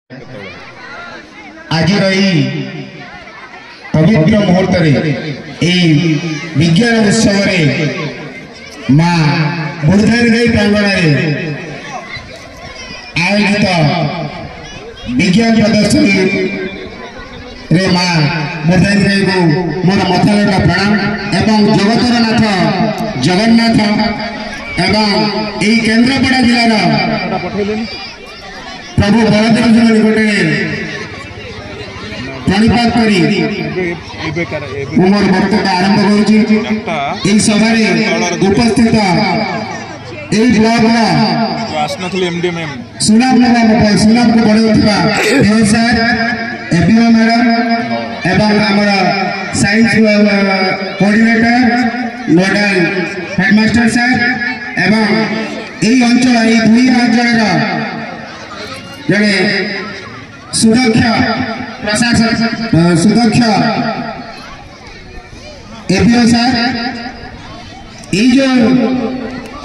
आज पवित्र मुहूर्त विज्ञान उत्सव माँ बुर्धानगाई प्रांगण आयोजित विज्ञान प्रदर्शनी रे माँ बुर्धानगाई को मोर मथालका प्रणाम एवं जगतर नाथ जगन्नाथ एवं यही केन्द्रापड़ा जिलार प्रभु बलदेव जी निकटे प्रणिपात करी मोर वक्तव्य आरंभ करुछि। सभा उपस्थित ब्लॉक सुनाम सुनाम को बढ़ाऊा सर एबीओ मैडम एवं आमर science coordinator nodal headmaster sir एवं यही अंचल यही दुई अंचल जड़े सुदक्ष प्रशासन सुदक्ष एबीओ सर ये जो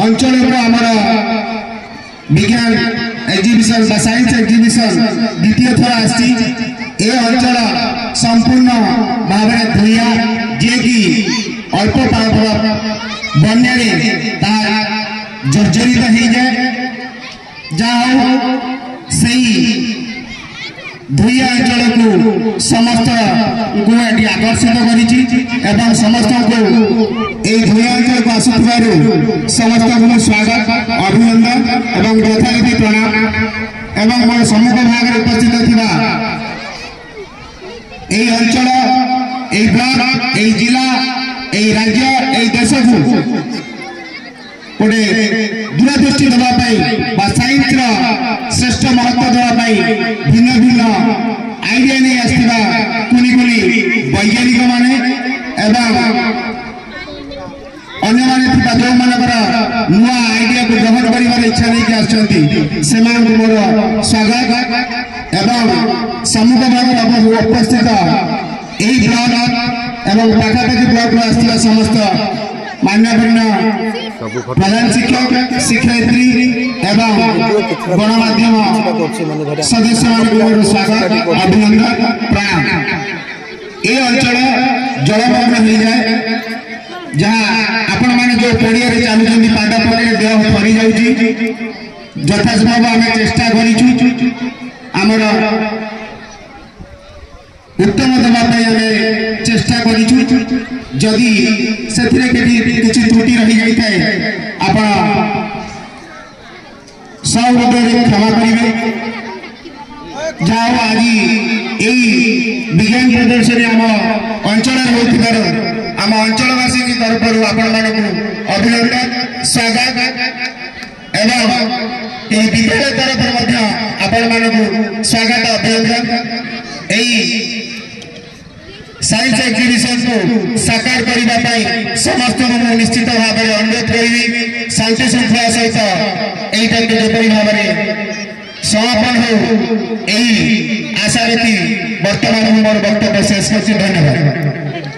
अंचल आमर विज्ञान एग्जिबिशन साइंस एग्जिबिशन द्वितीय थर आसी अंचल संपूर्ण भाव धुआ जे कि अल्प बन्या जर्जरित हो जाए जहाँ धुआ अंचल को समस्त को आकर्षित कर समस्त को धुआ अंचल को आसुवर समस्त को स्वागत अभिनंदन एवं यथारीति प्रणाम एवं मोर सम्मुख भाग उपस्थित थिबा अंचल ब्लॉक जिला राज्य देश को गोटे दूरदृष्टि देवाई साइंस श्रेष्ठ महत्व देवाई भिन्न भिन्न आइडिया नहीं आसवा कुनी कुनी वैज्ञानिक माने अन्य जो मानकर नुआ आइडिया को ग्रहण कर इच्छा नहीं से मोर स्वागत एवं सम्मुख भाग उपस्थित यही ब्लॉक एवं पाखापाखि ब्लॉक आसवा समस्त मान्यवर्ण प्रधान शिक्षक शिक्षयित्री एवं गणमाध्यम सदस्य स्वागत अभिनंदन प्रणाम। ये अंचल जलमग्न हो जाए जहाँ आपण मैंने जो पड़िया चलुँच पाद पड़े देह फरी जा यथासंभव आम चेष्टा करमर उत्तम देवाई आम चेष्टा करी से किसी त्रुटि रही जाए आप सब क्षमा करेंगे जहाँ आज यही विज्ञान प्रदर्शनी आम अंचल आम अंचलवासी की तरफ अभिनंदन स्वागत एवं विद्यालय तरफ आपण स्वागत अभिनंदन यही साइंस एग्जिबिशन को साकार करने समस्त को निश्चित भाव में अनुरोध करी शांति श्रृंखला सहित यही जोपरी भाव में समापन हो यही आशा रखी वर्तमान मोर वक्तव्य शेष कर धन्यवाद।